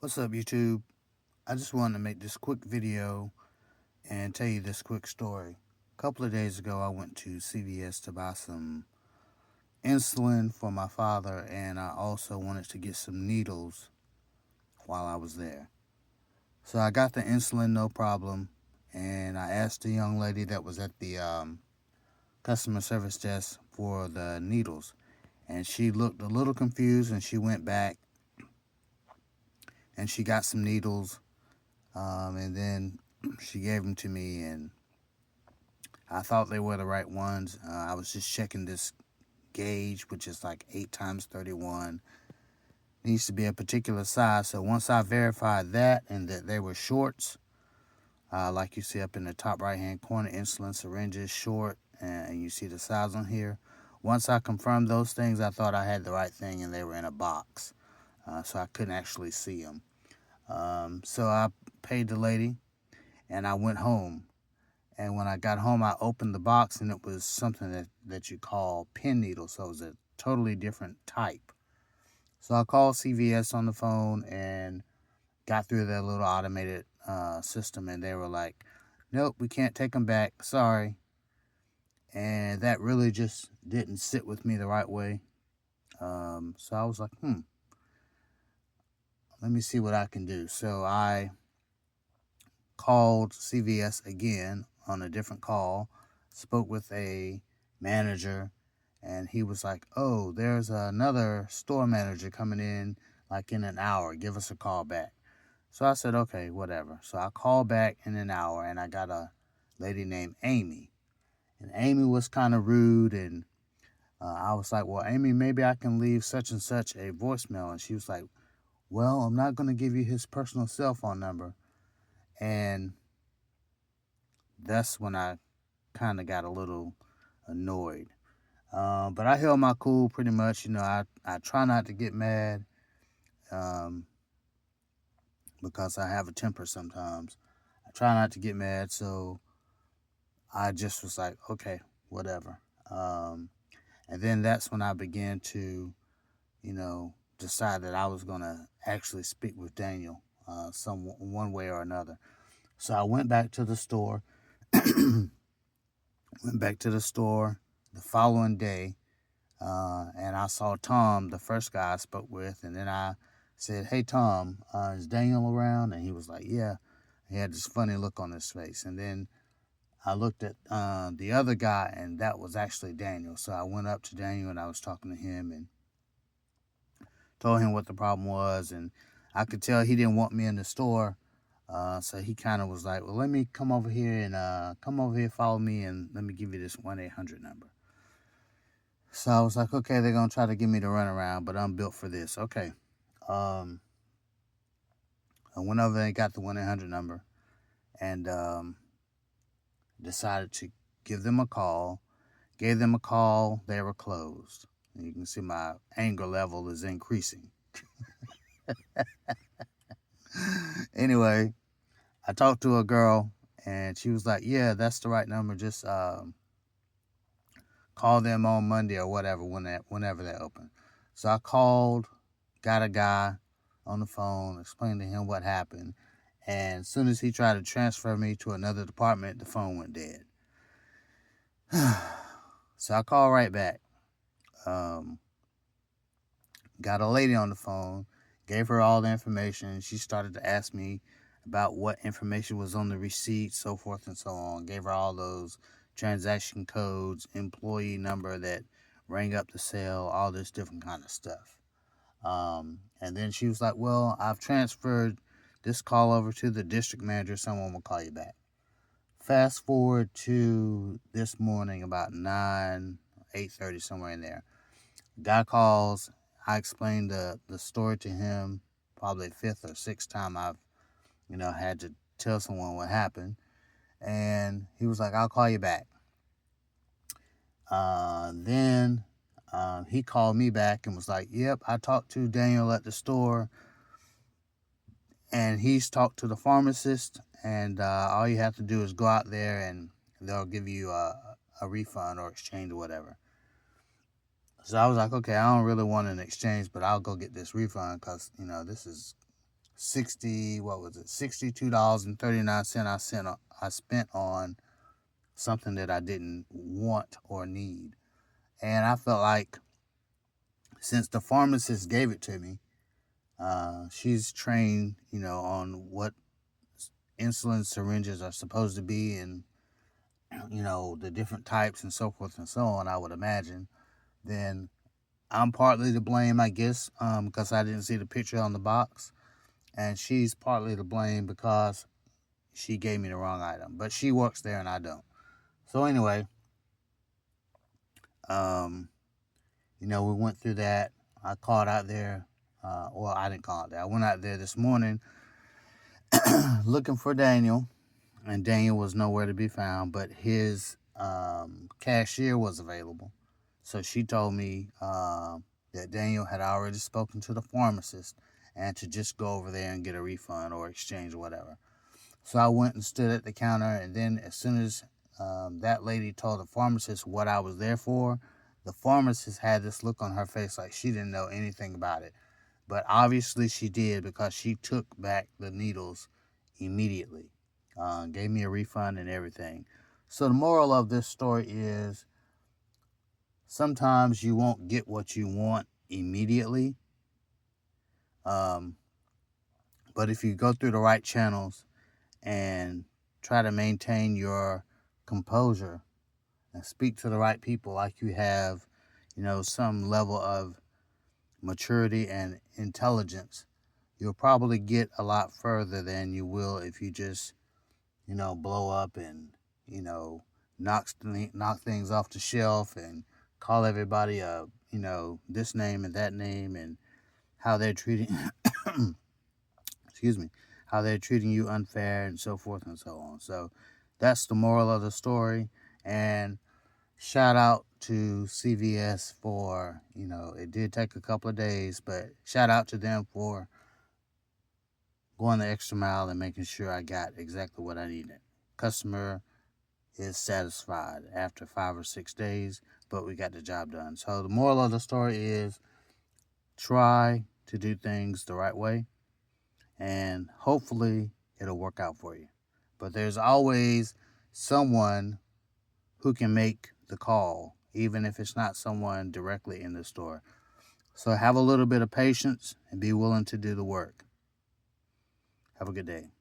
What's up, YouTube? I just wanted to make this quick video and tell you this quick story. A couple of days ago, I went to CVS to buy some insulin for my father, and I also wanted to get some needles while I was there. So I got the insulin, no problem, and I asked the young lady that was at the customer service desk for the needles, and she looked a little confused, and she went back and she got some needles, and then she gave them to me, and I thought they were the right ones. I was just checking this gauge, which is like 8 times 31. Needs to be a particular size. So once I verified that and that they were shorts, like you see up in the top right hand corner, insulin syringes, short, and you see the size on here. Once I confirmed those things, I thought I had the right thing, and they were in a box. So I couldn't actually see them. So I paid the lady, and I went home. And when I got home, I opened the box, and it was something that you call pin needles. So it was a totally different type. So I called CVS on the phone and got through their little automated system, and they were like, nope, we can't take them back. Sorry. And that really just didn't sit with me the right way. So I was like, let me see what I can do. So I called CVS again on a different call, spoke with a manager, and he was like, oh, there's another store manager coming in like in an hour. Give us a call back. So I said, okay, whatever. So I called back in an hour, and I got a lady named Amy. And Amy was kind of rude, and I was like, well, Amy, maybe I can leave such and such a voicemail. And she was like, well, I'm not going to give you his personal cell phone number. And that's when I kind of got a little annoyed. But I held my cool pretty much. I try not to get mad um, because I have a temper sometimes. I try not to get mad, so I just was like, okay, whatever. Um, and then that's when I began to, decide that I was going to actually speak with Daniel some one way or another. So I went back to the store, the following day. And I saw Tom, the first guy I spoke with, and then I said, hey, Tom, is Daniel around? And he was like, yeah. He had this funny look on his face. And then I looked at the other guy, and that was actually Daniel. So I went up to Daniel, and I was talking to him and told him what the problem was. And I could tell he didn't want me in the store. So he kind of was like, well, let me come over here and follow me, and let me give you this 1-800 number. So I was like, okay, they're going to try to give me the runaround, but I'm built for this. Okay. Um, I went over there and got the 1-800 number, and decided to give them a call. Gave them a call. They were closed. And you can see my anger level is increasing. Anyway, I talked to a girl, and she was like, yeah, that's the right number. Just call them on Monday or whatever, whenever they're open. So I called, got a guy on the phone, explained to him what happened. And as soon as he tried to transfer me to another department, the phone went dead. So I called right back. Um, got a lady on the phone, gave her all the information. She started to ask me about what information was on the receipt, so forth and so on. Gave her all those transaction codes, employee number that rang up the sale, all this different kind of stuff. And then she was like, well, I've transferred this call over to the district manager. Someone will call you back. Fast forward to this morning about 8:30, somewhere in there. Guy calls. I explained the story to him, probably fifth or sixth time I've, had to tell someone what happened. And he was like, I'll call you back. Then he called me back and was like, yep, I talked to Daniel at the store, and he's talked to the pharmacist, and all you have to do is go out there and they'll give you a refund or exchange or whatever. So I was like, okay, I don't really want an exchange, but I'll go get this refund because, this is $62.39 I spent on something that I didn't want or need. And I felt like since the pharmacist gave it to me, she's trained, on what insulin syringes are supposed to be and, the different types and so forth and so on, I would imagine, then I'm partly to blame, I guess, because I didn't see the picture on the box. And she's partly to blame because she gave me the wrong item. But she works there and I don't. So anyway, we went through that. I called out there. Well, I didn't call it there. I went out there this morning looking for Daniel, and Daniel was nowhere to be found, but his cashier was available. So she told me that Daniel had already spoken to the pharmacist and to just go over there and get a refund or exchange or whatever. So I went and stood at the counter, and then as soon as that lady told the pharmacist what I was there for, the pharmacist had this look on her face like she didn't know anything about it. But obviously she did, because she took back the needles immediately, gave me a refund and everything. So the moral of this story is sometimes you won't get what you want immediately. But if you go through the right channels and try to maintain your composure and speak to the right people like you have, some level of maturity and intelligence, you'll probably get a lot further than you will if you just, blow up and, knock things off the shelf and call everybody this name and that name, and how they're treating, excuse me, how they're treating you unfair and so forth and so on. So that's the moral of the story. And shout out to CVS for, it did take a couple of days, but shout out to them for going the extra mile and making sure I got exactly what I needed. Customer is satisfied after 5 or 6 days, but we got the job done. So the moral of the story is try to do things the right way, and hopefully it'll work out for you. But there's always someone who can make the call, even if it's not someone directly in the store. So have a little bit of patience and be willing to do the work. Have a good day.